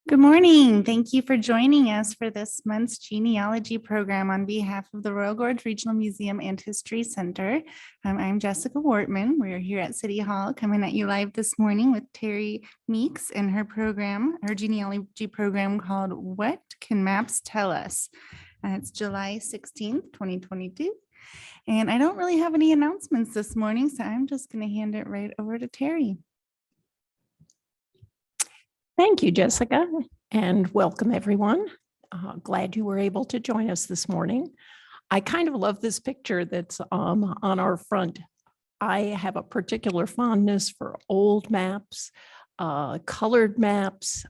Good morning. Thank you for joining us for this month's genealogy program on behalf of the Royal Gorge Regional Museum and History Center. I'm Jessica Wortman. We're here at City Hall coming at you live this morning with Terri Meeks and her program, her genealogy program called What Can Maps Tell Us? It's July 16th, 2022. And I don't really have any announcements this morning, so I'm just going to hand it right over to Terri. Thank you, Jessica, and welcome everyone. Glad you were able to join us this morning. I kind of love this picture that's on our front. I have a particular fondness for old maps, colored maps,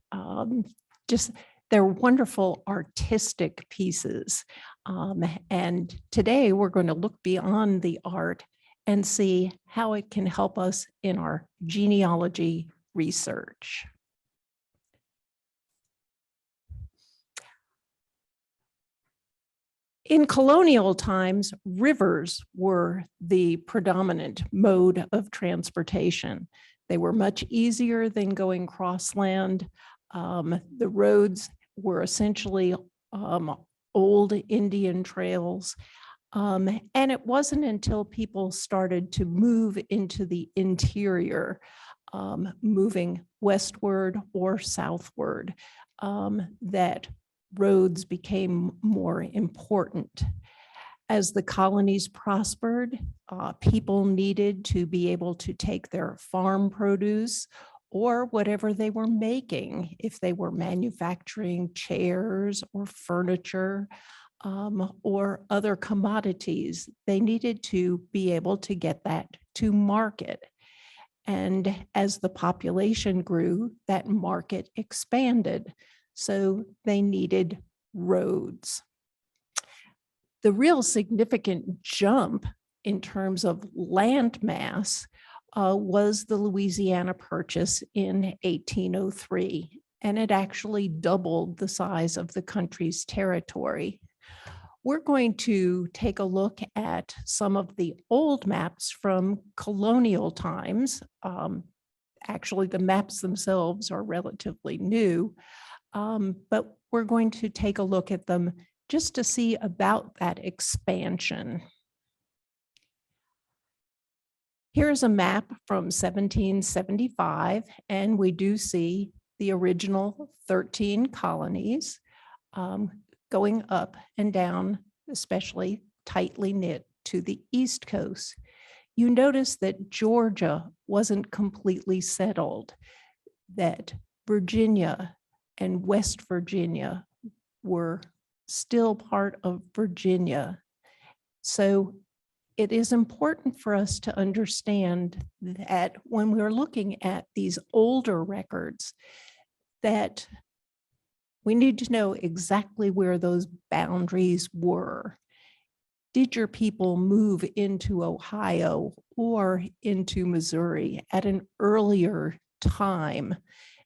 just they're wonderful artistic pieces. And today we're going to look beyond the art and see how it can help us in our genealogy research. In colonial times, rivers were the predominant mode of transportation. They were much easier than going cross-land. The roads were essentially old Indian trails. And it wasn't until people started to move into the interior, moving westward or southward, that roads became more important. As the colonies prospered, people needed to be able to take their farm produce or whatever they were making, if they were manufacturing chairs or furniture or other commodities, they needed to be able to get that to market. And as the population grew, that market expanded. So they needed roads. The real significant jump in terms of land mass was the Louisiana Purchase in 1803, and it actually doubled the size of the country's territory. We're going to take a look at some of the old maps from colonial times. Actually, the maps themselves are relatively new. But we're going to take a look at them just to see about that expansion. Here's a map from 1775, and we do see the original 13 colonies going up and down, especially tightly knit to the East Coast. You notice that Georgia wasn't completely settled, that Virginia and West Virginia were still part of Virginia. So it is important for us to understand that when we're looking at these older records, that we need to know exactly where those boundaries were. Did your people move into Ohio or into Missouri at an earlier time?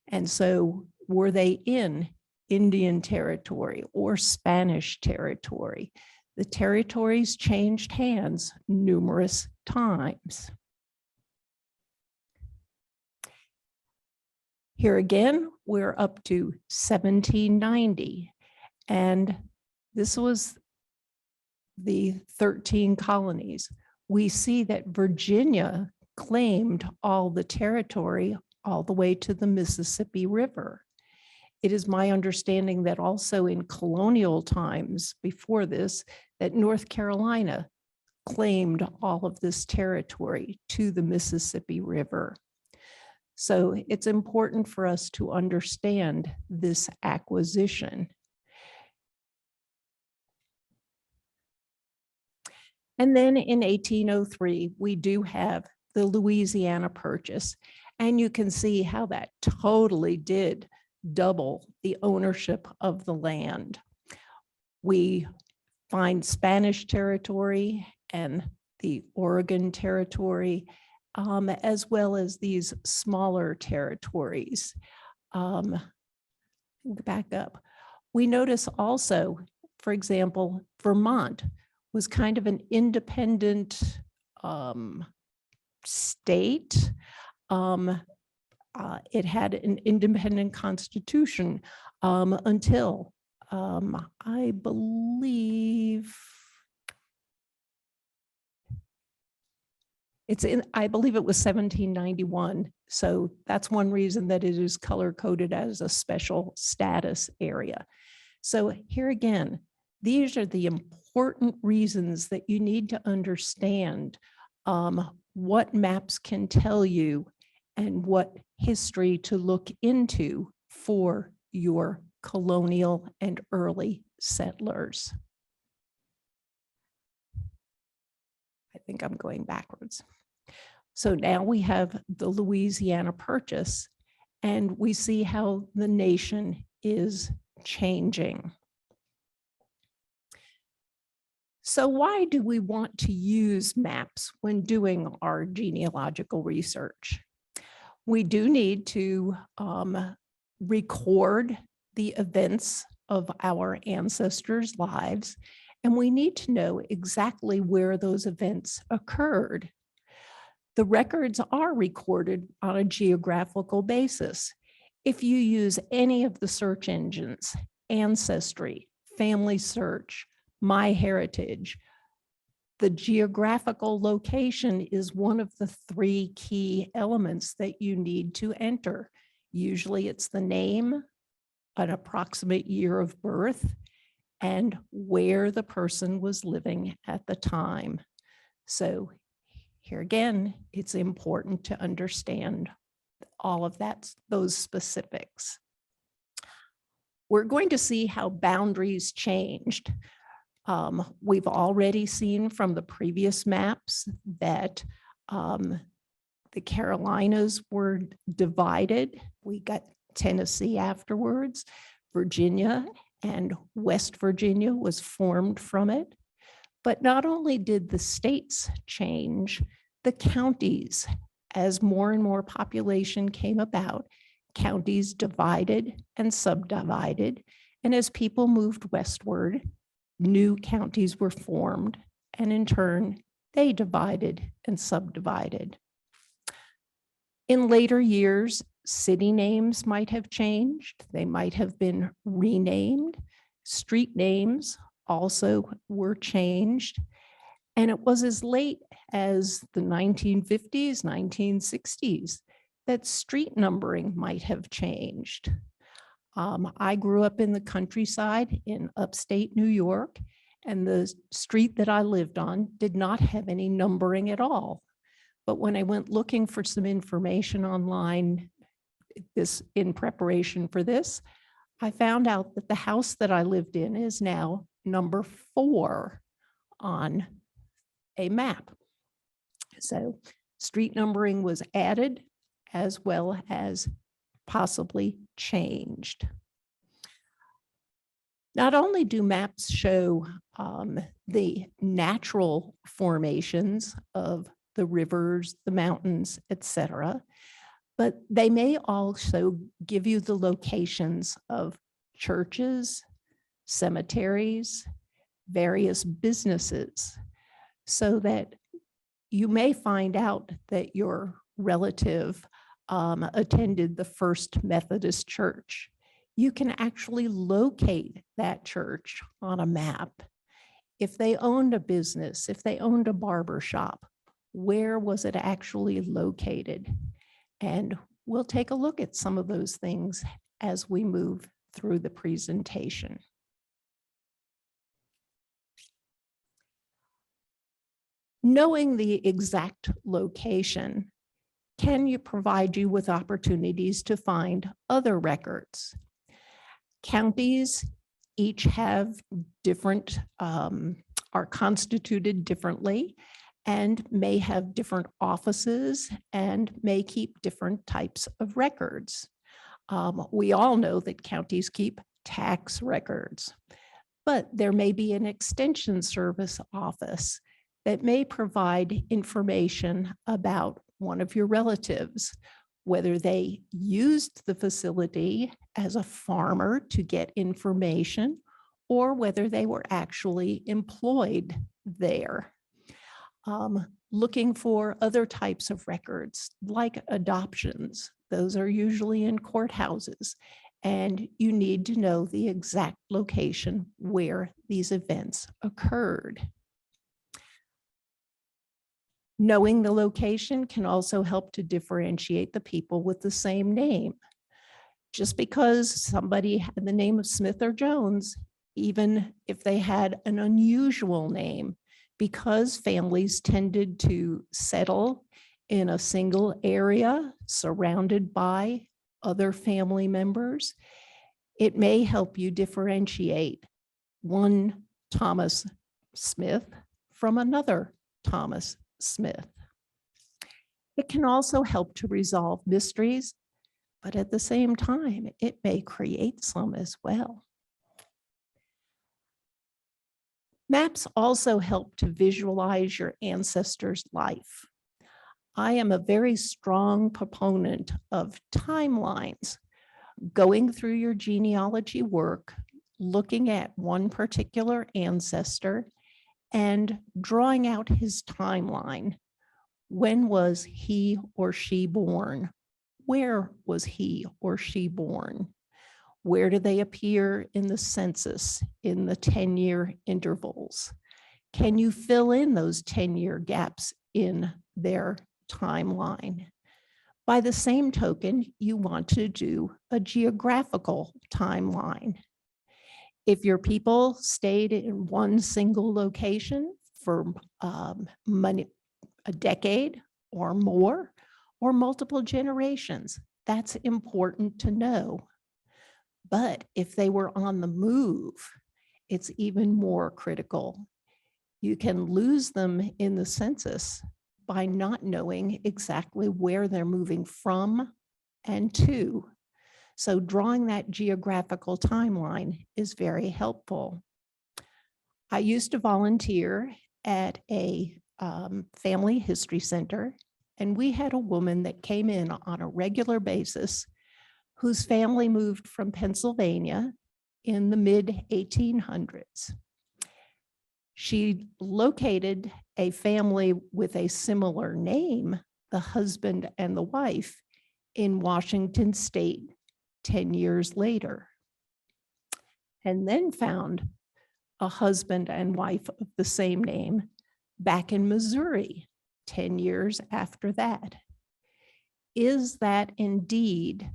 And so were they in Indian territory or Spanish territory? The territories changed hands numerous times. Here again, we're up to 1790, and this was the 13 colonies. We see that Virginia claimed all the territory all the way to the Mississippi River. It is my understanding that also in colonial times before this, that North Carolina claimed all of this territory to the Mississippi River. So it's important for us to understand this acquisition. And then in 1803, we do have the Louisiana Purchase, and you can see how that totally did double the ownership of the land. We find Spanish territory and the Oregon territory, as well as these smaller territories. Back up. We notice also, for example, Vermont was kind of an independent state. It had an independent constitution until I believe I believe it was 1791. So that's one reason that it is color coded as a special status area. So here again, these are the important reasons that you need to understand what maps can tell you and what history to look into for your colonial and early settlers. I think I'm going backwards. So now we have the Louisiana Purchase, and we see how the nation is changing. So why do we want to use maps when doing our genealogical research? We do need to record the events of our ancestors' lives, and we need to know exactly where those events occurred. The records are recorded on a geographical basis. If you use any of the search engines, Ancestry, Family Search, MyHeritage, the geographical location is one of the 3 key elements that you need to enter. Usually it's the name, an approximate year of birth, and where the person was living at the time. So here again, it's important to understand all of those specifics. We're going to see how boundaries changed. We've already seen from the previous maps that the Carolinas were divided. We got Tennessee afterwards. Virginia and West Virginia was formed from it. But not only did the states change, the counties, as more and more population came about, counties divided and subdivided. And as people moved westward, new counties were formed, and in turn, they divided and subdivided. In later years, city names might have changed. They might have been renamed. Street names also were changed. And it was as late as the 1950s, 1960s, that street numbering might have changed. I grew up in the countryside in upstate New York, and the street that I lived on did not have any numbering at all. But when I went looking for some information online, in preparation for this, I found out that the house that I lived in is now number 4 on a map. So street numbering was added as well as possibly changed. Not only do maps show the natural formations of the rivers, the mountains, etc., but they may also give you the locations of churches, cemeteries, various businesses, so that you may find out that your relative attended the First Methodist Church. You can actually locate that church on a map. If they owned a business, if they owned a barber shop, where was it actually located? And we'll take a look at some of those things as we move through the presentation. Knowing the exact location can provide you with opportunities to find other records. Counties each have different, are constituted differently, and may have different offices and may keep different types of records. We all know that counties keep tax records, but there may be an extension service office that may provide information about one of your relatives, whether they used the facility as a farmer to get information, or whether they were actually employed there. Looking for other types of records like adoptions. Those are usually in courthouses, and you need to know the exact location where these events occurred. Knowing the location can also help to differentiate the people with the same name. Just because somebody had the name of Smith or Jones, even if they had an unusual name, because families tended to settle in a single area surrounded by other family members, it may help you differentiate one Thomas Smith from another Thomas Smith. It can also help to resolve mysteries, but at the same time, it may create some as well. Maps also help to visualize your ancestors' life. I am a very strong proponent of timelines. Going through your genealogy work, looking at one particular ancestor and drawing out his timeline. When was he or she born? Where was he or she born? Where do they appear in the census in the 10-year intervals? Can you fill in those 10-year gaps in their timeline? By the same token, you want to do a geographical timeline. If your people stayed in one single location for a decade or more, or multiple generations, that's important to know. But if they were on the move, it's even more critical. You can lose them in the census by not knowing exactly where they're moving from and to. So drawing that geographical timeline is very helpful. I used to volunteer at a family history center, and we had a woman that came in on a regular basis whose family moved from Pennsylvania in the mid-1800s. She located a family with a similar name, the husband and the wife, in Washington State 10 years later, and then found a husband and wife of the same name back in Missouri 10 years after that. Is that indeed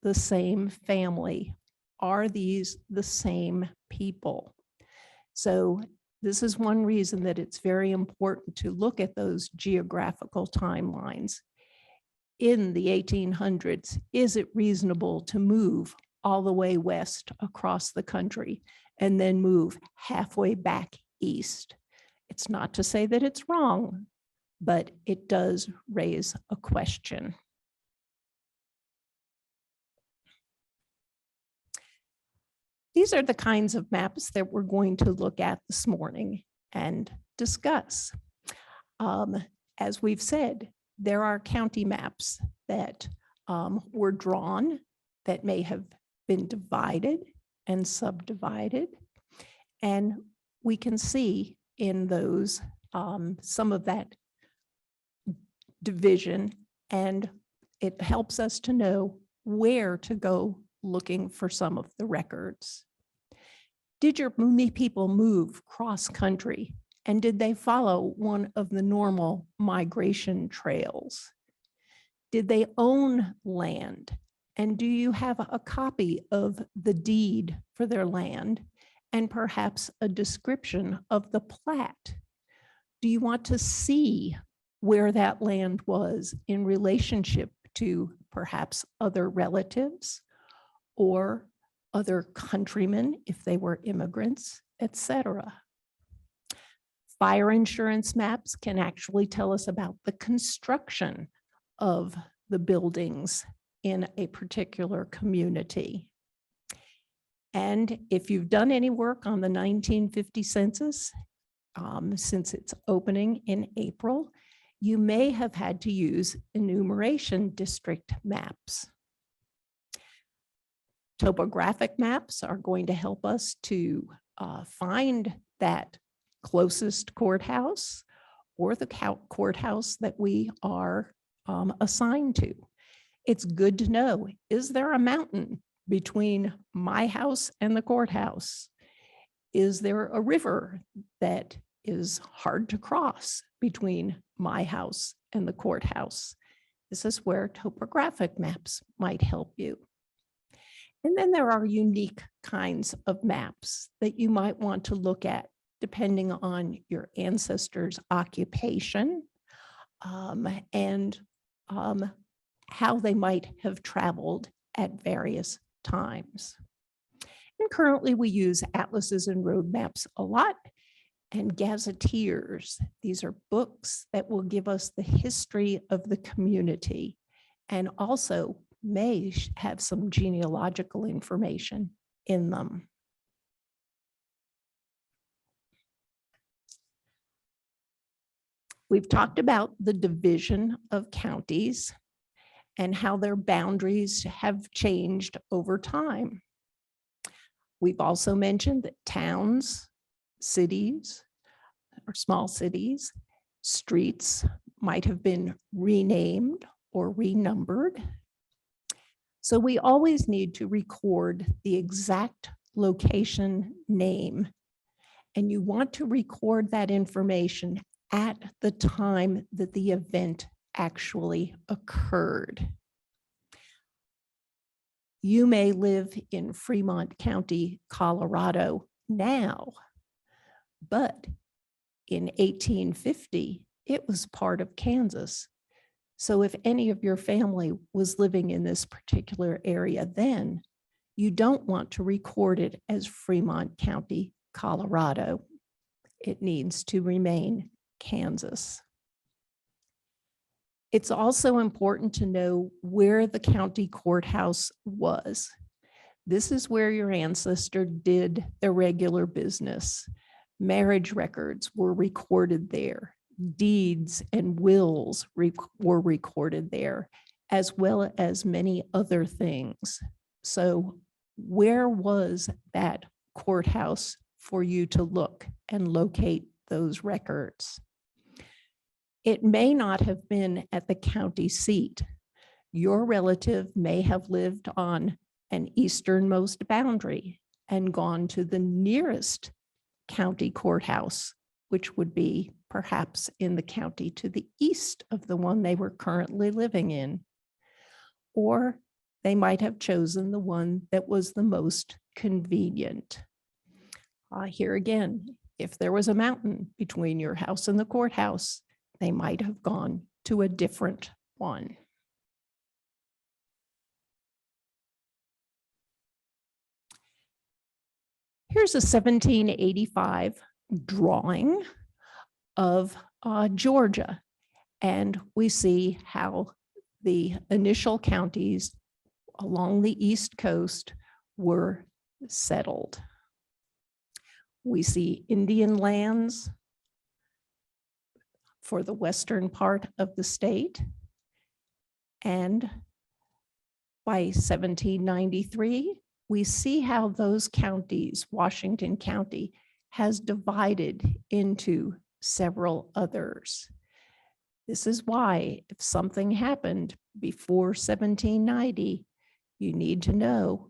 the same family? Are these the same people? So this is one reason that it's very important to look at those geographical timelines. In the 1800s, is it reasonable to move all the way west across the country and then move halfway back east? It's not to say that it's wrong, but it does raise a question. These are the kinds of maps that we're going to look at this morning and discuss. As we've said, there are county maps that were drawn that may have been divided and subdivided. And we can see in those some of that division, and it helps us to know where to go looking for some of the records. Did your people move cross-country, and did they follow one of the normal migration trails? Did they own land? And do you have a copy of the deed for their land and perhaps a description of the plat? Do you want to see where that land was in relationship to perhaps other relatives or other countrymen if they were immigrants, etc.? Fire insurance maps can actually tell us about the construction of the buildings in a particular community. And if you've done any work on the 1950 census, since it's opening in April, you may have had to use enumeration district maps. Topographic maps are going to help us to find that closest courthouse or the courthouse that we are assigned to. It's good to know, is there a mountain between my house and the courthouse? Is there a river that is hard to cross between my house and the courthouse? This is where topographic maps might help you. And then there are unique kinds of maps that you might want to look at depending on your ancestors' occupation and how they might have traveled at various times. And currently we use atlases and road maps a lot, and gazetteers. These are books that will give us the history of the community and also may have some genealogical information in them. We've talked about the division of counties and how their boundaries have changed over time. We've also mentioned that towns, cities, or small cities, streets might have been renamed or renumbered. So we always need to record the exact location name, and you want to record that information at the time that the event actually occurred. You may live in Fremont County, Colorado now, but in 1850, it was part of Kansas. So if any of your family was living in this particular area then, you don't want to record it as Fremont County, Colorado. It needs to remain Kansas. It's also important to know where the county courthouse was. This is where your ancestor did their regular business. Marriage records were recorded there. Deeds and wills were recorded there, as well as many other things. So where was that courthouse for you to look and locate those records? It may not have been at the county seat. Your relative may have lived on an easternmost boundary and gone to the nearest county courthouse, which would be perhaps in the county to the east of the one they were currently living in. Or they might have chosen the one that was the most convenient. Here again, if there was a mountain between your house and the courthouse, they might have gone to a different one. Here's a 1785 drawing of Georgia, and we see how the initial counties along the East Coast were settled. We see Indian lands for the western part of the state, and by 1793, we see how those counties, Washington County, has divided into several others. This is why if something happened before 1790, you need to know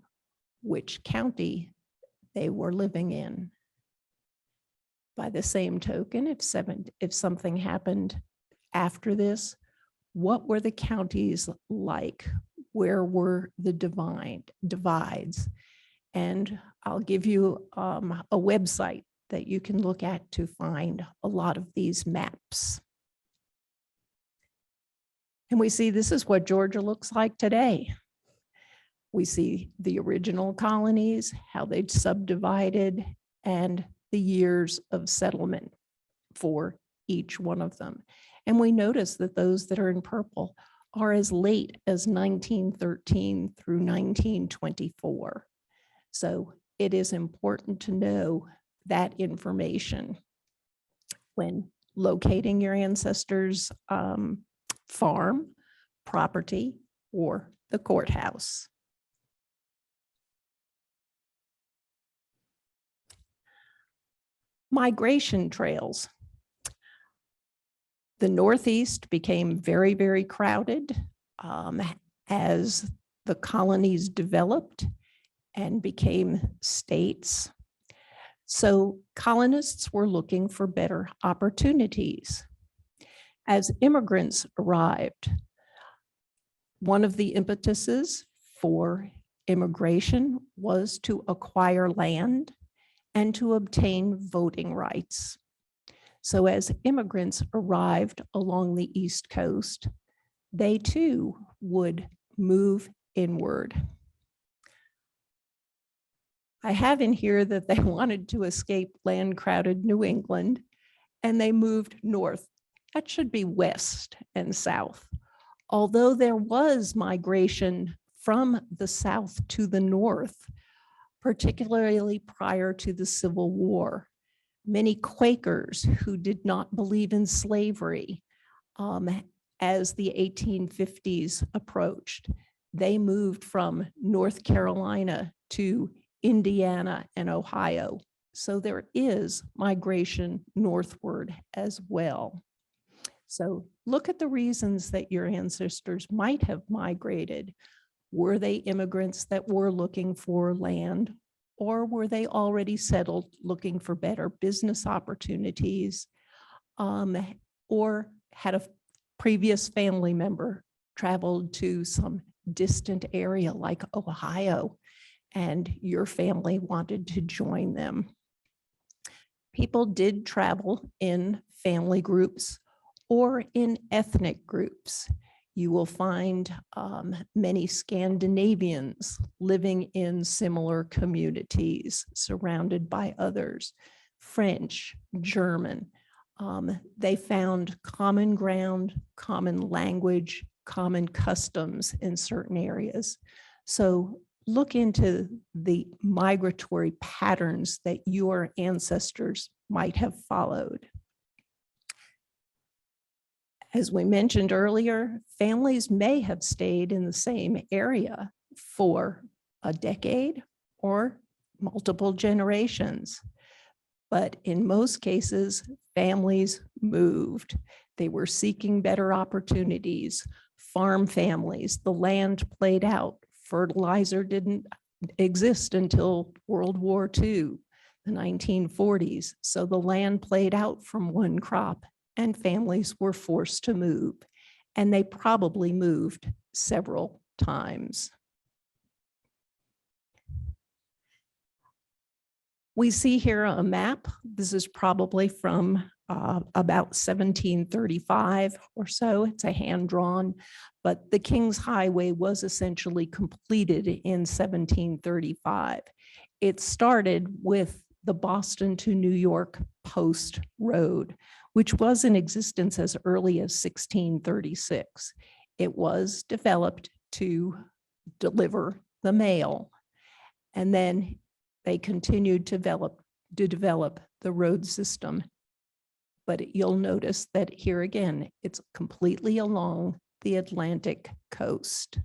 which county they were living in. By the same token, if something happened after this, what were the counties like? Where were the divides? And I'll give you a website that you can look at to find a lot of these maps. And we see this is what Georgia looks like today. We see the original colonies, how they'd subdivided, and the years of settlement for each one of them. And we notice that those that are in purple are as late as 1913 through 1924. So it is important to know that information when locating your ancestors' farm, property, or the courthouse. Migration trails. The Northeast became very, very crowded as the colonies developed and became states. So colonists were looking for better opportunities. As immigrants arrived, one of the impetuses for immigration was to acquire land and to obtain voting rights. So as immigrants arrived along the East Coast, they too would move inward. I have in here that they wanted to escape land-crowded New England, and they moved north. That should be west and south. Although there was migration from the south to the north, particularly prior to the Civil War, many Quakers who did not believe in slavery, as the 1850s approached, they moved from North Carolina to Indiana and Ohio. So there is migration northward as well. So look at the reasons that your ancestors might have migrated. Were they immigrants that were looking for land, or were they already settled looking for better business opportunities, or had a previous family member traveled to some distant area like Ohio and your family wanted to join them? People did travel in family groups or in ethnic groups. You will find many Scandinavians living in similar communities surrounded by others, French, German. They found common ground, common language, common customs in certain areas. So look into the migratory patterns that your ancestors might have followed. As we mentioned earlier, families may have stayed in the same area for a decade or multiple generations. But in most cases, families moved. They were seeking better opportunities. Farm families, the land played out. Fertilizer didn't exist until World War II, the 1940s. So the land played out from one crop and families were forced to move. And they probably moved several times. We see here a map. This is probably from about 1735 or so. It's a hand-drawn, but the King's Highway was essentially completed in 1735. It started with the Boston to New York Post Road, which was in existence as early as 1636. It was developed to deliver the mail, and then they continued to develop the road system. But you'll notice that here again, it's completely along the Atlantic coast.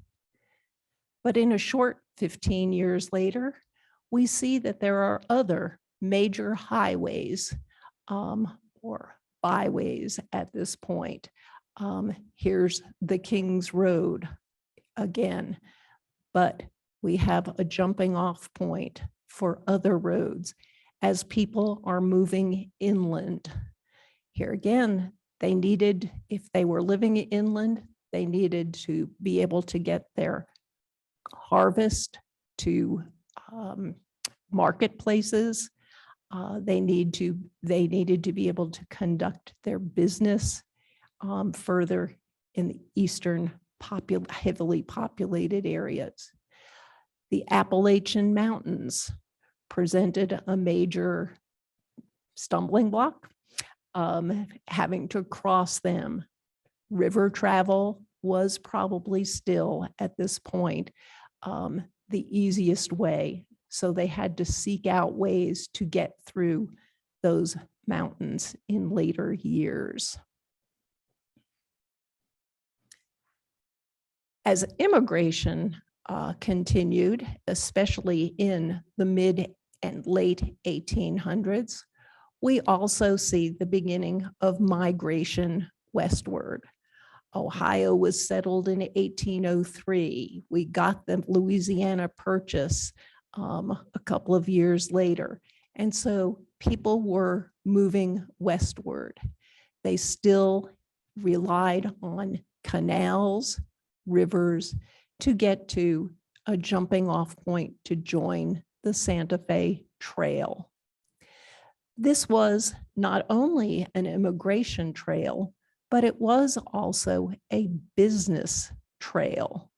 But in a short 15 years later, we see that there are other major highways or byways at this point. Here's the King's Road again, but we have a jumping off point for other roads as people are moving inland. Here again, they needed, if they were living inland, they needed to be able to get their harvest to marketplaces. They needed to be able to conduct their business further in the eastern heavily populated areas. The Appalachian Mountains presented a major stumbling block, having to cross them. River travel was probably still at this point the easiest way. So they had to seek out ways to get through those mountains in later years. As immigration continued, especially in the mid and late 1800s, we also see the beginning of migration westward. Ohio was settled in 1803. We got the Louisiana Purchase a couple of years later. And so people were moving westward. They still relied on canals, rivers to get to a jumping off point to join the Santa Fe Trail. This was not only an immigration trail, but it was also a business trail.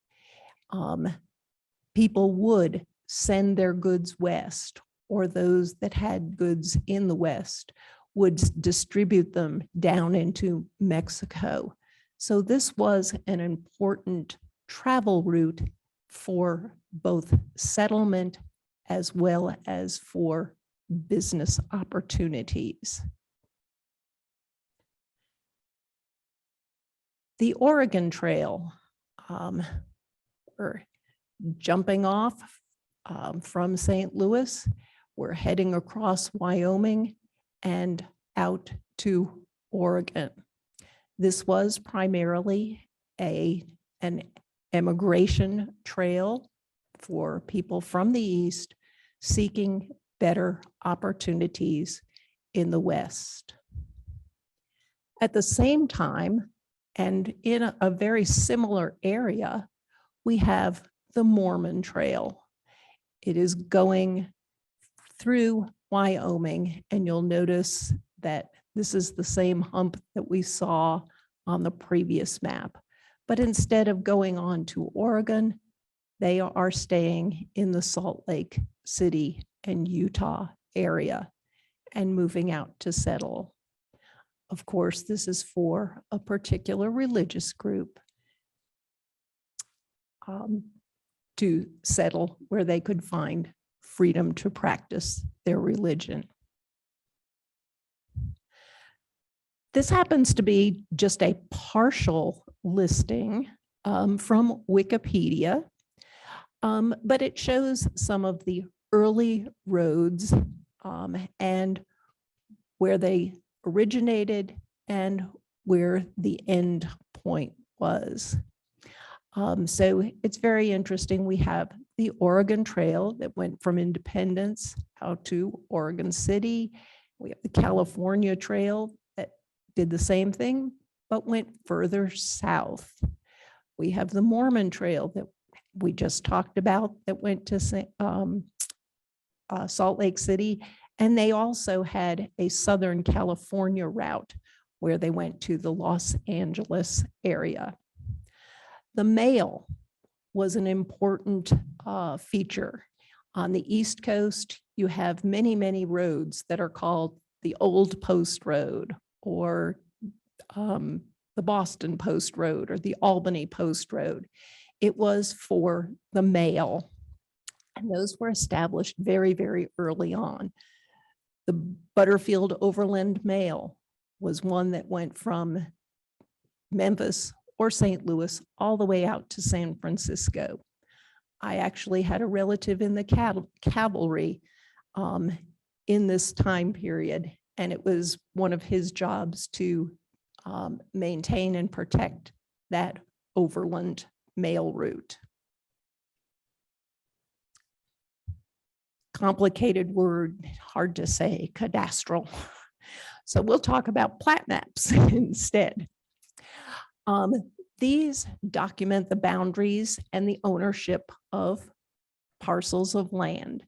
People would send their goods west, or those that had goods in the West would distribute them down into Mexico. So this was an important travel route for both settlement as well as for business opportunities. The Oregon Trail, we're jumping off from St. Louis. We're heading across Wyoming and out to Oregon. This was primarily an immigration trail for people from the East seeking better opportunities in the West. At the same time, and in a very similar area, we have the Mormon Trail. It is going through Wyoming, and you'll notice that this is the same hump that we saw on the previous map. But instead of going on to Oregon, they are staying in the Salt Lake City and Utah area and moving out to settle. Of course, this is for a particular religious group to settle where they could find freedom to practice their religion. This happens to be just a partial listing from Wikipedia, but it shows some of the early roads and where they originated and where the end point was. So it's very interesting. We have the Oregon Trail that went from Independence out to Oregon City. We have the California Trail that did the same thing, but went further south. We have the Mormon Trail that we just talked about that went to Salt Lake City. And they also had a Southern California route where they went to the Los Angeles area. The mail was an important feature. On the East Coast, you have many, many roads that are called the Old Post Road, or the Boston Post Road, or the Albany Post Road. It was for the mail, and those were established very, very early on. The Butterfield Overland Mail was one that went from Memphis or St. Louis all the way out to San Francisco. I actually had a relative in the cavalry in this time period, and it was one of his jobs to maintain and protect that overland mail route. Complicated word, hard to say, cadastral. So we'll talk about plat maps instead. These document the boundaries and the ownership of parcels of land.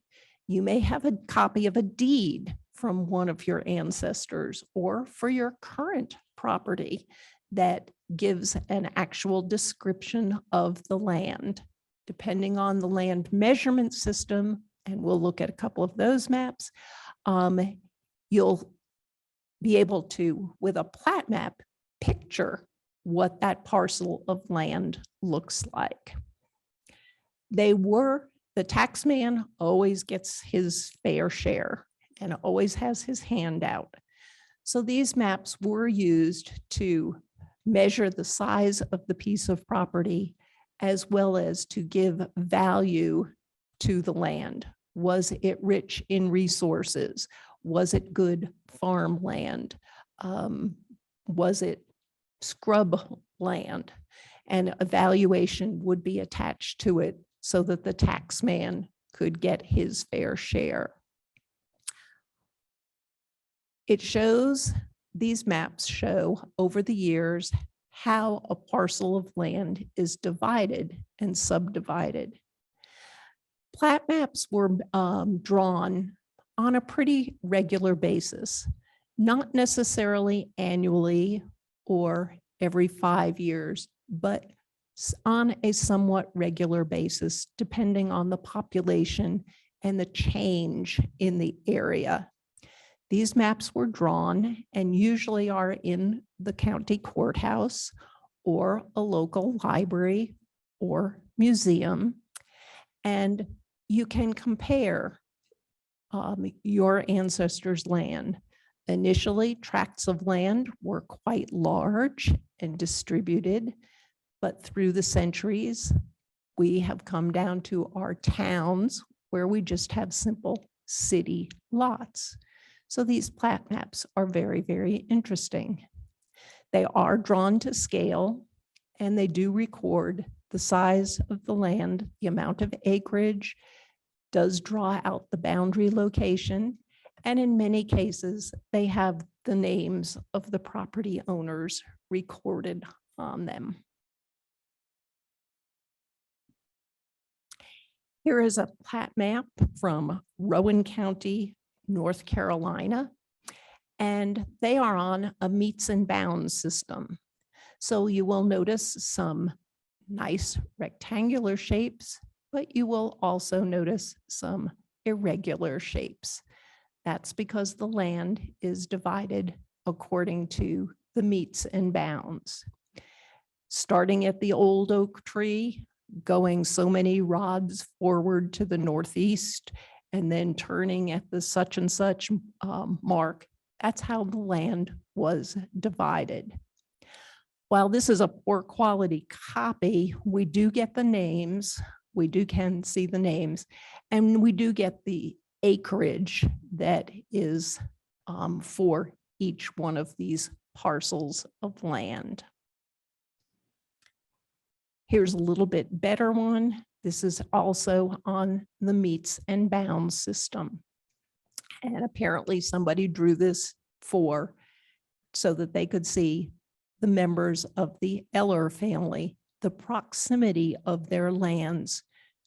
You may have a copy of a deed from one of your ancestors or for your current property that gives an actual description of the land. Depending on the land measurement system, and we'll look at a couple of those maps, you'll be able to, with a plat map, picture what that parcel of land looks like. The tax man always gets his fair share and always has his hand out. So these maps were used to measure the size of the piece of property as well as to give value to the land. Was it rich in resources? Was it good farmland? Was it scrub land, and a valuation would be attached to it so that the tax man could get his fair share. These maps show over the years how a parcel of land is divided and subdivided. Plat maps were drawn on a pretty regular basis, not necessarily annually or every 5 years, but on a somewhat regular basis, depending on the population and the change in the area. These maps were drawn and usually are in the county courthouse or a local library or museum. And you can compare your ancestors' land. Initially, tracts of land were quite large and distributed, but through the centuries, we have come down to our towns where we just have simple city lots. So these plat maps are very, very interesting. They are drawn to scale, and they do record the size of the land, the amount of acreage, does draw out the boundary location, and in many cases, they have the names of the property owners recorded on them. Here is a plat map from Rowan County, North Carolina, and they are on a meets and bounds system. So you will notice some nice rectangular shapes, but you will also notice some irregular shapes. That's because the land is divided according to the meets and bounds. Starting at the old oak tree, going so many rods forward to the northeast, and then turning at the such and such mark. That's how the land was divided. While this is a poor quality copy, we do get the names, can see the names, and we do get the acreage that is for each one of these parcels of land. Here's a little bit better one. This is also on the meets and bounds system. And apparently somebody drew this so that they could see the members of the Eller family, the proximity of their lands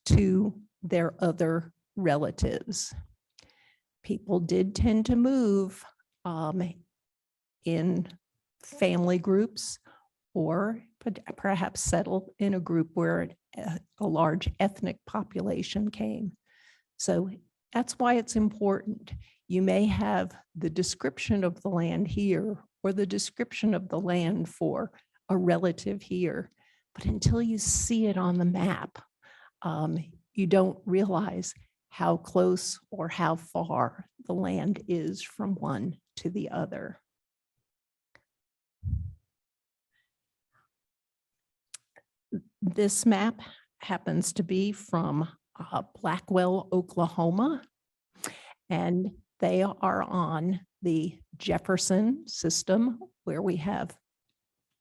to their other relatives. People did tend to move in family groups, or perhaps settle in a group where a large ethnic population came. So that's why it's important. You may have the description of the land here or the description of the land for a relative here, but until you see it on the map, you don't realize how close or how far the land is from one to the other. This map happens to be from Blackwell, Oklahoma, and they are on the Jefferson system, where we have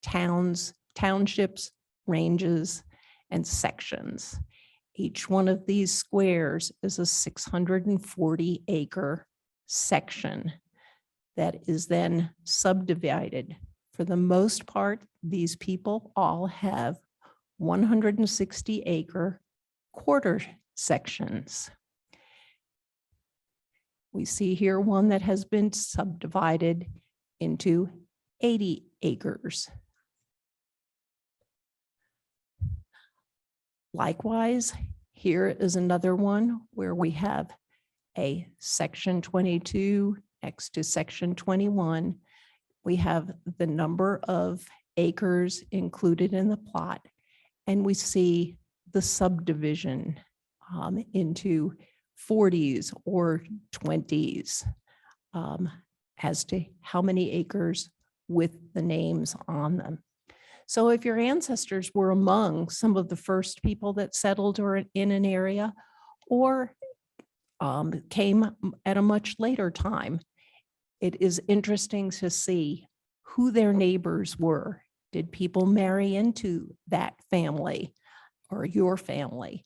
towns, townships, ranges, and sections. Each one of these squares is a 640-acre section that is then subdivided. For the most part, these people all have 160-acre quarter sections. We see here one that has been subdivided into 80 acres. Likewise, here is another one where we have a section 22 next to section 21. We have the number of acres included in the plot, and we see the subdivision into 40s or 20s as to how many acres with the names on them. So if your ancestors were among some of the first people that settled or in an area, or came at a much later time, it is interesting to see who their neighbors were Did people marry into that family or your family?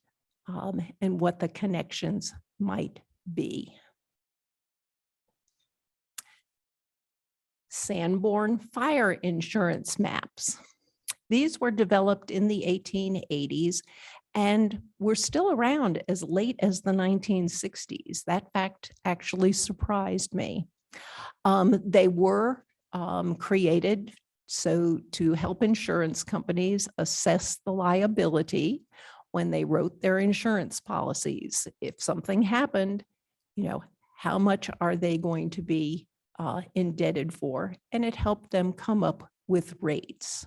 And what the connections might be. Sanborn fire insurance maps. These were developed in the 1880s and were still around as late as the 1960s. That fact actually surprised me. They were created to help insurance companies assess the liability when they wrote their insurance policies. If something happened, how much are they going to be indebted for? And it helped them come up with rates.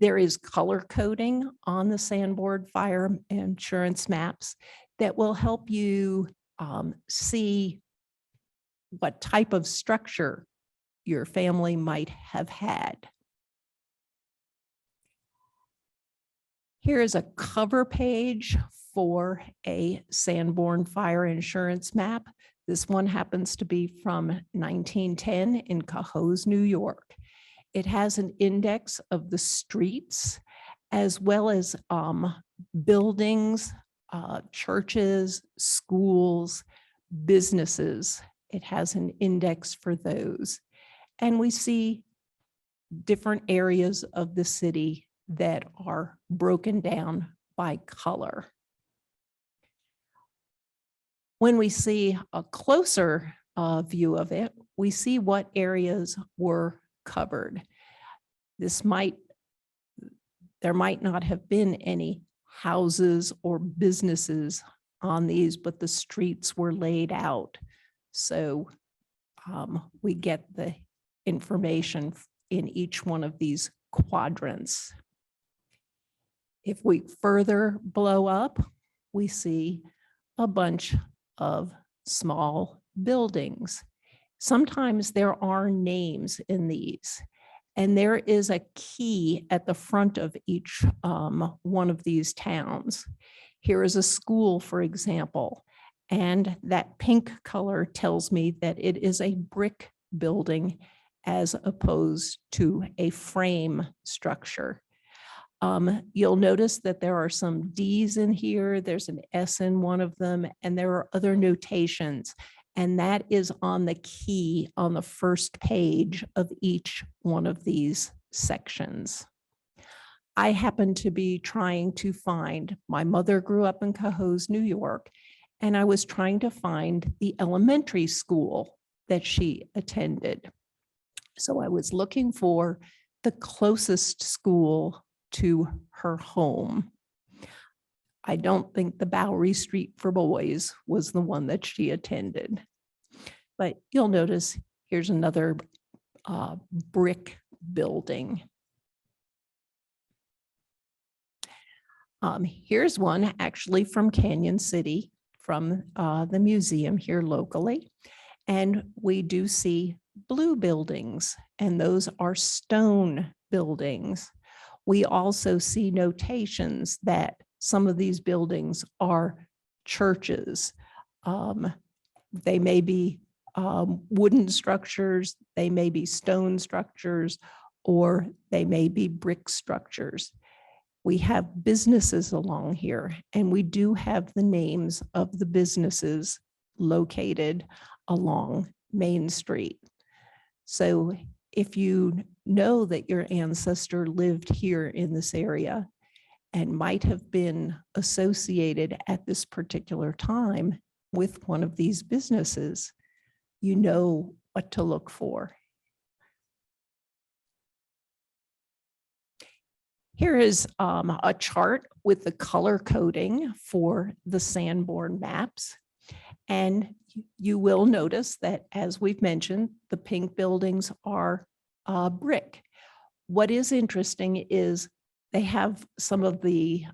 There is color coding on the Sanborn fire insurance maps that will help you see what type of structure your family might have had. Here is a cover page for a Sanborn fire insurance map. This one happens to be from 1910 in Cohoes, New York. It has an index of the streets as well as buildings, churches, schools, businesses. It has an index for those. And we see different areas of the city that are broken down by color. When we see a closer view of it, we see what areas were covered. There might not have been any houses or businesses on these, but the streets were laid out. So we get the information in each one of these quadrants. If we further blow up, we see a bunch of small buildings. Sometimes there are names in these, and there is a key at the front of each one of these towns. Here is a school, for example, and that pink color tells me that it is a brick building as opposed to a frame structure. You'll notice that there are some D's in here, there's an S in one of them, and there are other notations. And that is on the key on the first page of each one of these sections. I happen to be trying to find, my mother grew up in Cohoes, New York, and I was trying to find the elementary school that she attended. So I was looking for the closest school to her home. I don't think the Bowery Street for Boys was the one that she attended. But you'll notice here's another brick building. Here's one actually from Canyon City, from the museum here locally. And we do see blue buildings, and those are stone buildings. We also see notations that some of these buildings are churches. They may be wooden structures, they may be stone structures, or they may be brick structures. We have businesses along here, and we do have the names of the businesses located along Main Street. So if you know that your ancestor lived here in this area and might have been associated at this particular time with one of these businesses, you know what to look for. Here is a chart with the color coding for the Sanborn maps. And you will notice that, as we've mentioned, the pink buildings are brick. What is interesting is they have some of the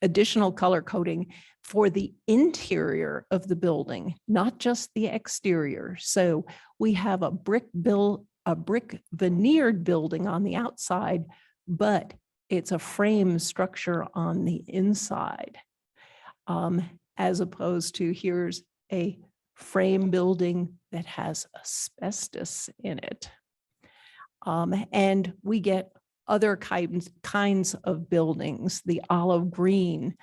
additional color coding for the interior of the building, not just the exterior. So we have a brick veneered building on the outside, but it's a frame structure on the inside. As opposed to here's a frame building that has asbestos in it. And we get other kinds of buildings, the olive green,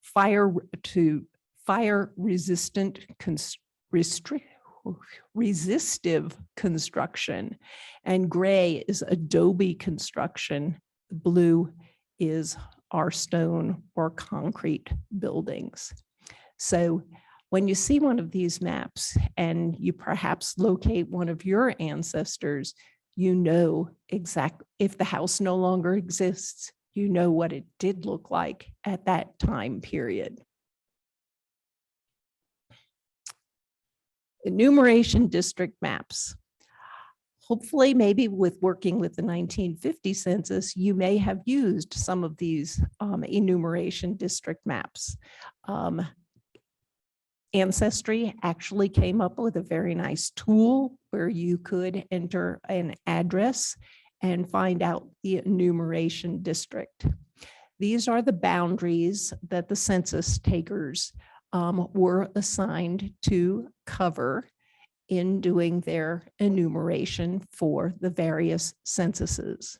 fire resistant resistive construction, and gray is adobe construction. Blue is our stone or concrete buildings. So when you see one of these maps and you perhaps locate one of your ancestors, you know exactly, if the house no longer exists, you know what it did look like at that time period. Enumeration district maps. Hopefully, maybe with working with the 1950 census, you may have used some of these enumeration district maps. Ancestry actually came up with a very nice tool where you could enter an address and find out the enumeration district. These are the boundaries that the census takers were assigned to cover in doing their enumeration for the various censuses.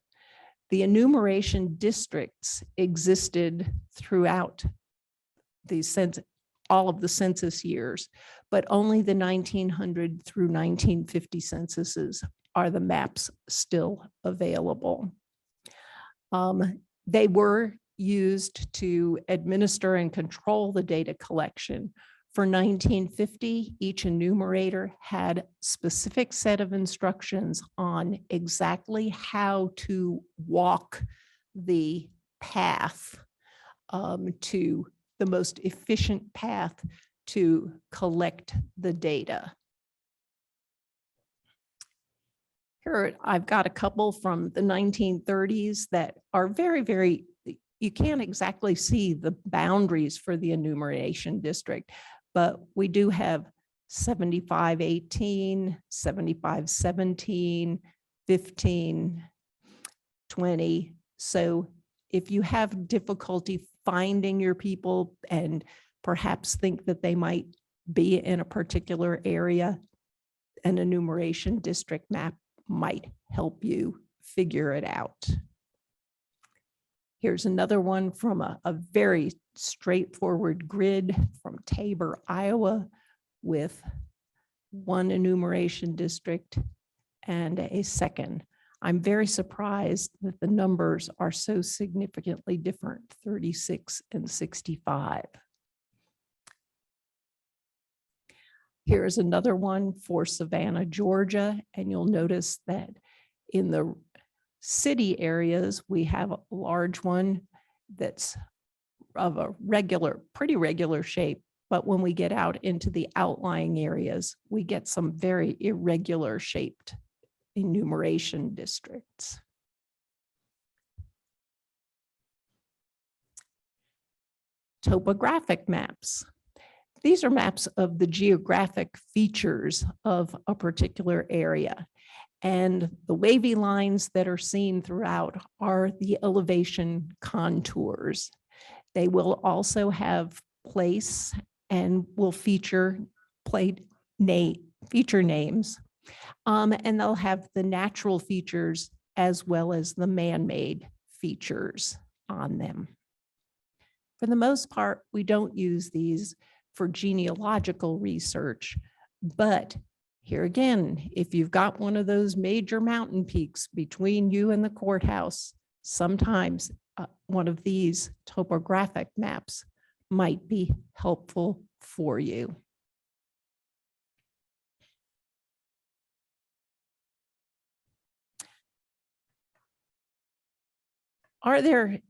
The enumeration districts existed throughout the all of the census years, but only the 1900 through 1950 censuses are the maps still available. They were used to administer and control the data collection. For 1950, each enumerator had a specific set of instructions on exactly how to walk the path to the most efficient path to collect the data. Here, I've got a couple from the 1930s that are very, you can't exactly see the boundaries for the enumeration district, but we do have 7518, 7517, 15, 20. So if you have difficulty finding your people and perhaps think that they might be in a particular area, an enumeration district map might help you figure it out. Here's another one from a very straightforward grid from Tabor, Iowa, with one enumeration district and a second. I'm very surprised that the numbers are so significantly different, 36 and 65. Here's another one for Savannah, Georgia, and you'll notice that in the city areas, we have a large one that's of a pretty regular shape, but when we get out into the outlying areas, we get some very irregular shaped enumeration districts. Topographic maps. These are maps of the geographic features of a particular area. And the wavy lines that are seen throughout are the elevation contours. They will also have place and will feature feature names. And they'll have the natural features as well as the man-made features on them. For the most part, we don't use these for genealogical research, but here again, if you've got one of those major mountain peaks between you and the courthouse, sometimes one of these topographic maps might be helpful for you.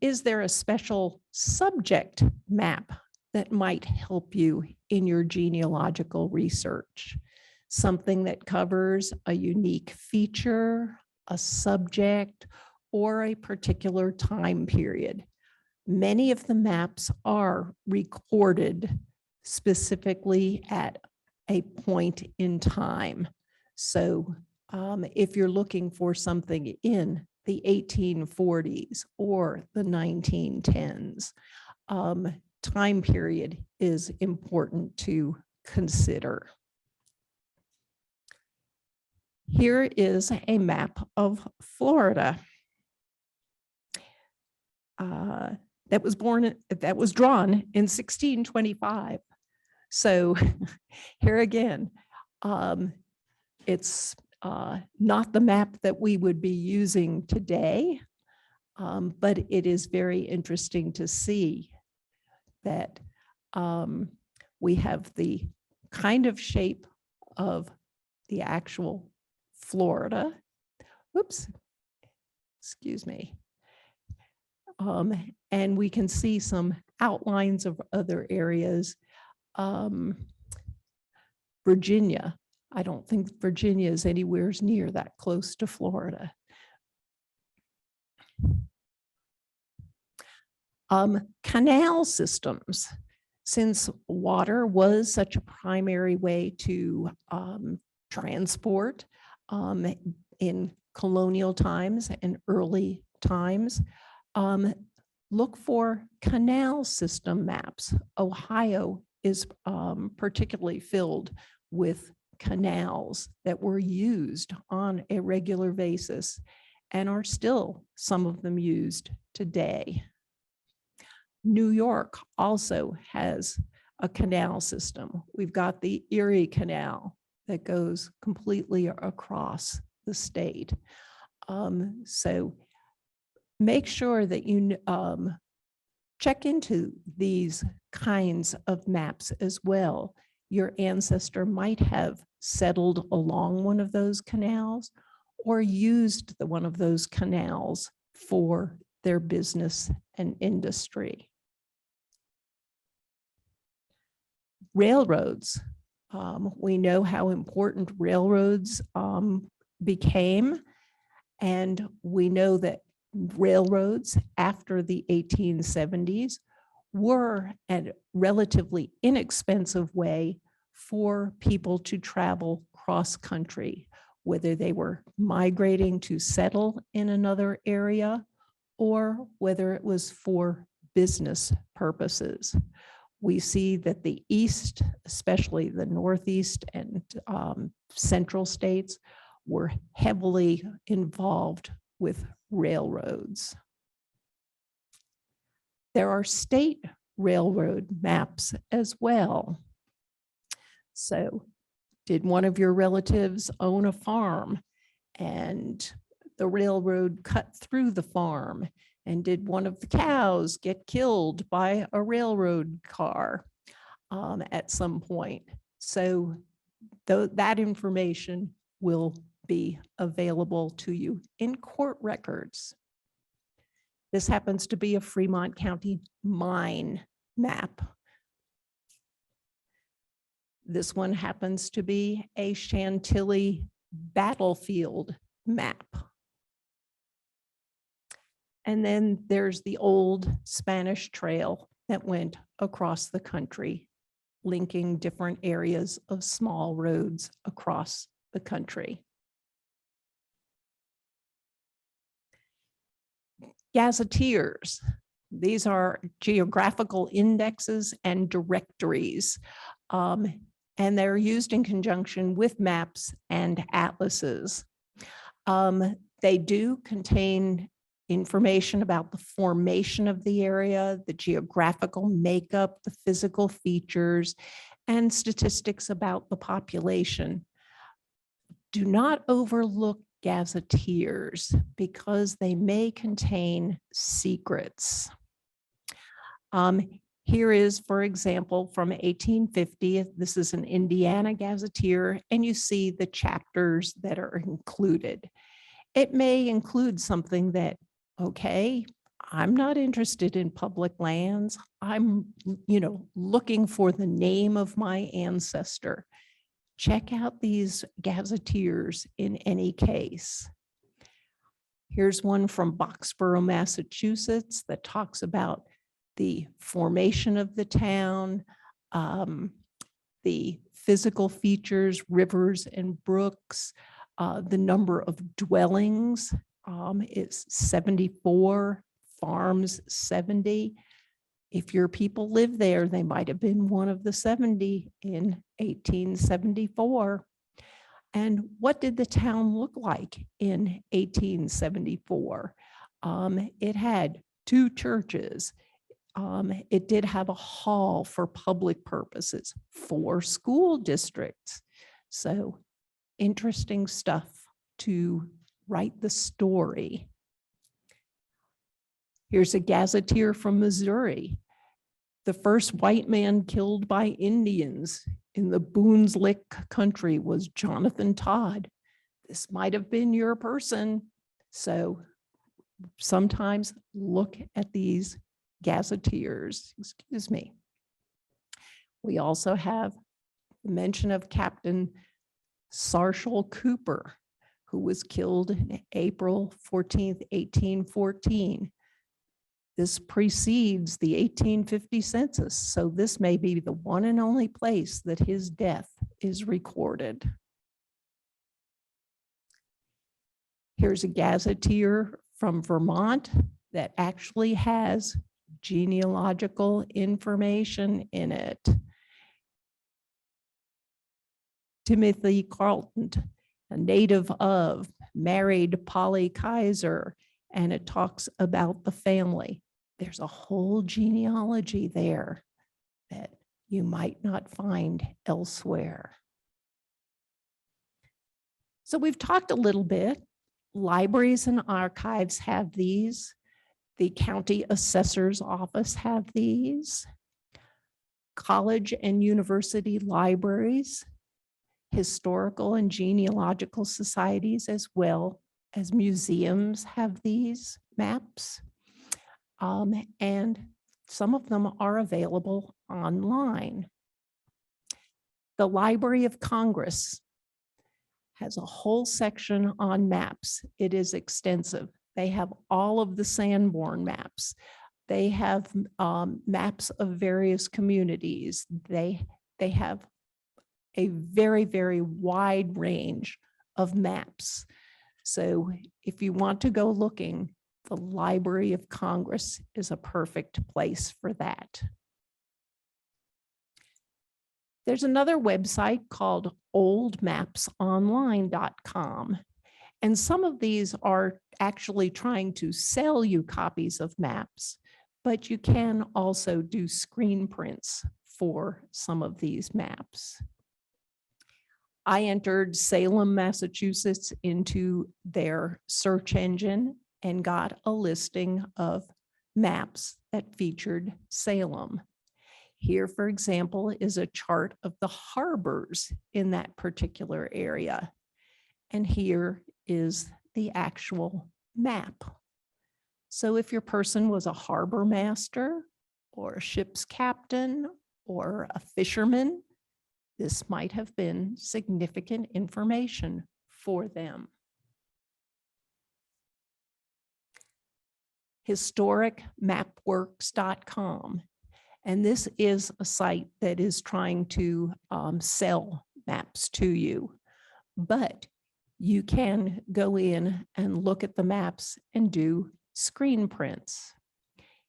Is there a special subject map that might help you in your genealogical research? Something that covers a unique feature, a subject, or a particular time period. Many of the maps are recorded specifically at a point in time. So if you're looking for something in the 1840s or the 1910s, time period is important to consider. Here is a map of Florida that was drawn in 1625. So here again, it's not the map that we would be using today, but it is very interesting to see that we have the kind of shape of the actual Florida. Whoops, excuse me. And we can see some outlines of other areas. Virginia, I don't think Virginia is anywhere near that close to Florida. Canal systems. Since water was such a primary way to transport in colonial times and early times, look for canal system maps. Ohio is particularly filled with canals that were used on a regular basis and are still some of them used today. New York also has a canal system. We've got the Erie Canal that goes completely across the state. So make sure that you check into these kinds of maps as well. Your ancestor might have settled along one of those canals or used one of those canals for their business and industry. Railroads. We know how important railroads became, and we know that railroads after the 1870s were a relatively inexpensive way for people to travel cross-country, whether they were migrating to settle in another area or whether it was for business purposes. We see that the East, especially the Northeast and central states, were heavily involved with railroads. There are state railroad maps as well. So, did one of your relatives own a farm and the railroad cut through the farm? And did one of the cows get killed by a railroad car at some point? So that information will be available to you in court records. This happens to be a Fremont County mine map. This one happens to be a Chantilly battlefield map. And then there's the old Spanish Trail that went across the country, linking different areas of small roads across the country. Gazetteers. These are geographical indexes and directories, and they're used in conjunction with maps and atlases. They do contain information about the formation of the area, the geographical makeup, the physical features, and statistics about the population. Do not overlook gazetteers because they may contain secrets. Here is, for example, from 1850. This is an Indiana gazetteer, and you see the chapters that are included. It may include something that, okay, I'm not interested in public lands. I'm, looking for the name of my ancestor. Check out these gazetteers in any case. Here's one from Boxborough, Massachusetts that talks about the formation of the town, the physical features, rivers and brooks, the number of dwellings is 74, farms 70. If your people live there, they might have been one of the 70 in 1874. And what did the town look like in 1874? It had 2 churches. It did have a hall for public purposes, 4 school districts. So interesting stuff to write the story. Here's a gazetteer from Missouri. The first white man killed by Indians in the Boone's Lick country was Jonathan Todd. This might have been your person. So sometimes look at these gazetteers, excuse me. We also have the mention of Captain Sarshall Cooper, who was killed in April 14th, 1814. This precedes the 1850 census, so this may be the one and only place that his death is recorded. Here's a gazetteer from Vermont that actually has genealogical information in it. Timothy Carlton, a native of, married Polly Kaiser, and it talks about the family. There's a whole genealogy there that you might not find elsewhere. So we've talked a little bit. Libraries and archives have these. The county assessor's office have these. College and university libraries, historical and genealogical societies, as well as museums have these maps. And some of them are available online. The Library of Congress has a whole section on maps. It is extensive. They have all of the Sanborn maps. They have maps of various communities. They have a very, very wide range of maps. So if you want to go looking, the Library of Congress is a perfect place for that. There's another website called oldmapsonline.com. And some of these are actually trying to sell you copies of maps, but you can also do screen prints for some of these maps. I entered Salem, Massachusetts into their search engine and got a listing of maps that featured Salem. Here, for example, is a chart of the harbors in that particular area. And here is the actual map. So if your person was a harbor master or a ship's captain or a fisherman, this might have been significant information for them. Historicmapworks.com. And this is a site that is trying to sell maps to you, but you can go in and look at the maps and do screen prints.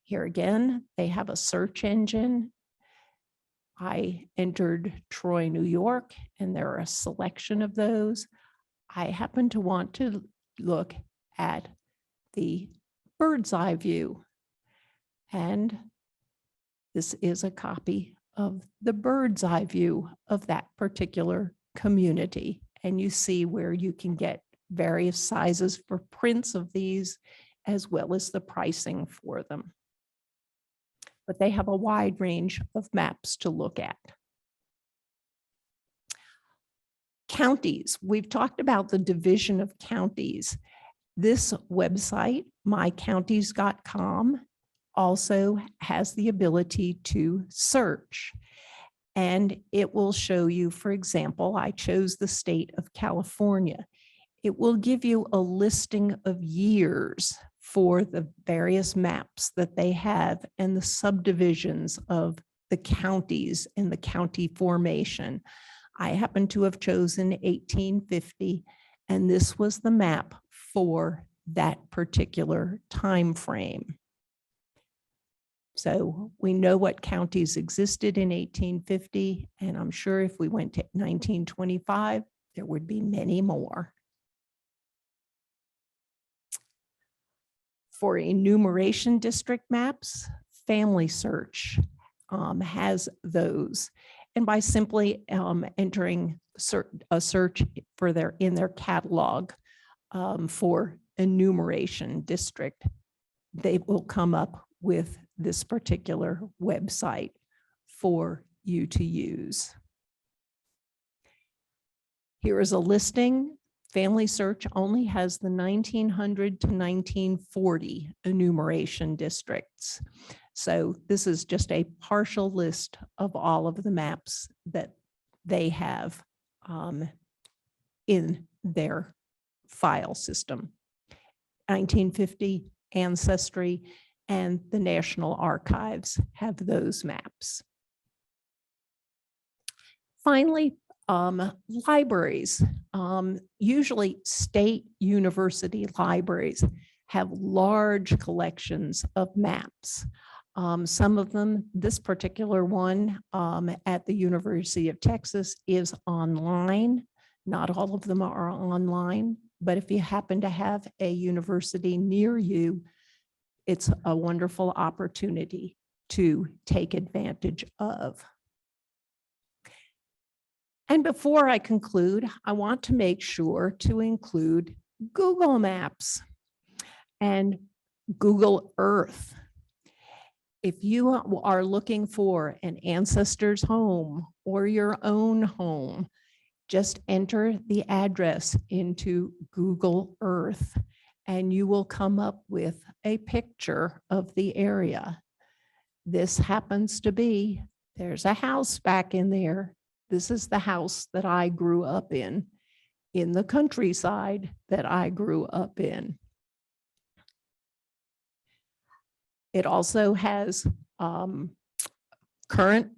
Here again, they have a search engine. I entered Troy, New York, and there are a selection of those. I happen to want to look at the bird's eye view. And this is a copy of the bird's eye view of that particular community. And you see where you can get various sizes for prints of these, as well as the pricing for them. But they have a wide range of maps to look at. Counties, we've talked about the division of counties. This website, mycounties.com, also has the ability to search. And it will show you, for example, I chose the state of California. It will give you a listing of years for the various maps that they have and the subdivisions of the counties and the county formation. I happen to have chosen 1850, and this was the map for that particular time frame. So we know what counties existed in 1850, and I'm sure if we went to 1925, there would be many more. For enumeration district maps, Family Search has those. And by simply entering a search for in their catalog for enumeration district, they will come up with this particular website for you to use. Here is a listing. Family Search only has the 1900 to 1940 enumeration districts. So this is just a partial list of all of the maps that they have in their file system. 1950 Ancestry and the National Archives have those maps. Finally, libraries, usually state university libraries, have large collections of maps. Some of them, this particular one at the University of Texas is online. Not all of them are online, but if you happen to have a university near you, it's a wonderful opportunity to take advantage of. And before I conclude, I want to make sure to include Google Maps and Google Earth. If you are looking for an ancestor's home or your own home, just enter the address into Google Earth and you will come up with a picture of the area. This happens to be, there's a house back in there. This is the house that I grew up in the countryside that I grew up in. It also has current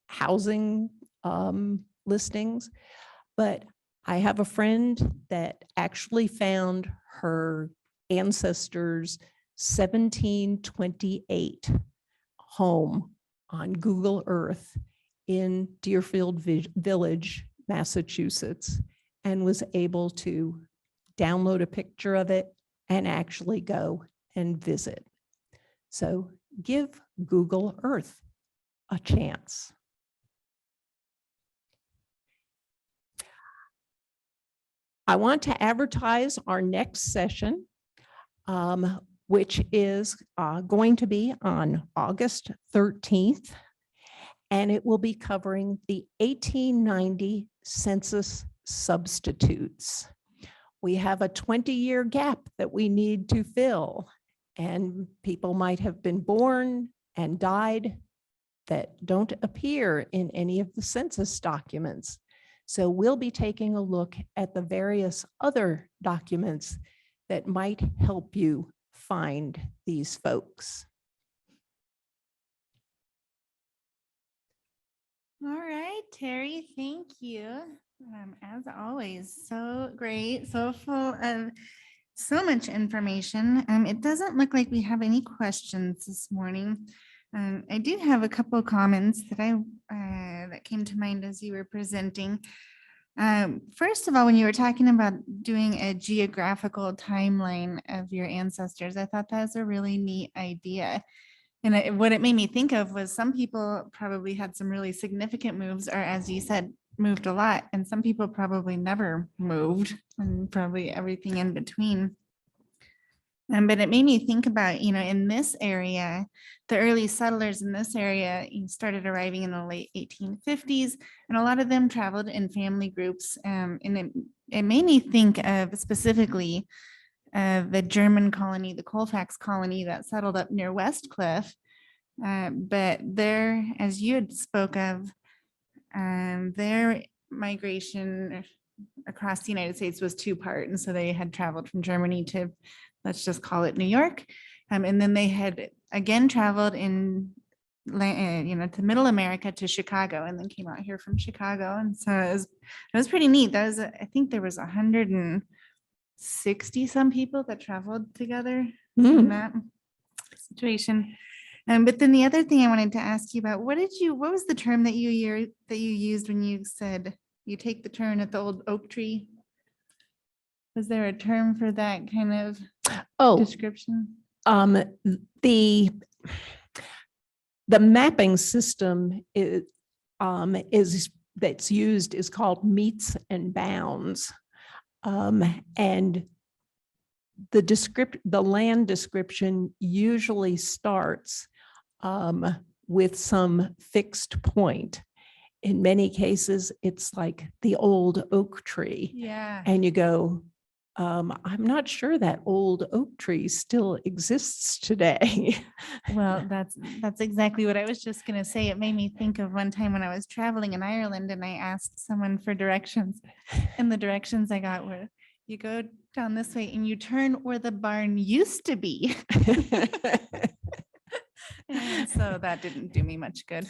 housing listings, but I have a friend that actually found her ancestors' 1728 home on Google Earth in Deerfield Village, Massachusetts, and was able to download a picture of it and actually go and visit. So give Google Earth a chance. I want to advertise our next session, which is going to be on August 13th, and it will be covering the 1890 census substitutes. We have a 20-year gap that we need to fill, and people might have been born and died that don't appear in any of the census documents. So we'll be taking a look at the various other documents that might help you find these folks. All right, Terri, thank you. As always, so great, so full of so much information. It doesn't look like we have any questions this morning. I do have a couple of comments that that came to mind as you were presenting. First of all, when you were talking about doing a geographical timeline of your ancestors, I thought that was a really neat idea. And what it made me think of was some people probably had some really significant moves, or as you said, moved a lot, and some people probably never moved, and probably everything in between. But it made me think about, in this area, the early settlers in this area started arriving in the late 1850s, and a lot of them traveled in family groups. And it made me think of specifically the German colony, the Colfax colony that settled up near Westcliff. But there, as you had spoke of, their migration across the United States was two-part. And so they had traveled from Germany to, let's just call it New York. And then they had again traveled in, to Middle America to Chicago, and then came out here from Chicago. And so it was pretty neat. That was, I think there was 160 some people that traveled together in that situation. But then the other thing I wanted to ask you about, what was the term that you used when you said you take the turn at the old oak tree. Was there a term for that kind of Oh, description? the mapping system is that's used is called meets and bounds. And the land description usually starts with some fixed point. In many cases, it's like the old oak tree. Yeah. And you go, I'm not sure that old oak tree still exists today. Well, that's exactly what I was just going to say. It made me think of one time when I was traveling in Ireland and I asked someone for directions. And the directions I got were, you go down this way and you turn where the barn used to be. And so that didn't do me much good.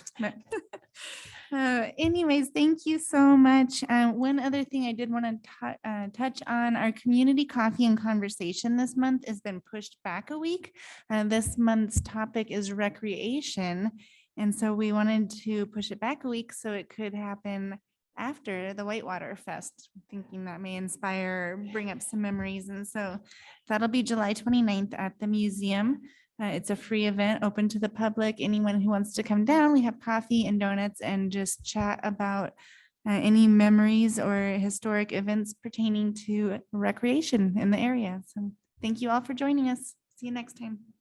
Anyways, thank you so much. One other thing I did want to touch on, our community coffee and conversation this month has been pushed back a week. This month's topic is recreation. And so we wanted to push it back a week so it could happen after the Whitewater Fest, thinking that may inspire, bring up some memories. And so that'll be July 29th at the museum. It's a free event open to the public. Anyone who wants to come down, we have coffee and donuts and just chat about any memories or historic events pertaining to recreation in the area. So thank you all for joining us. See you next time.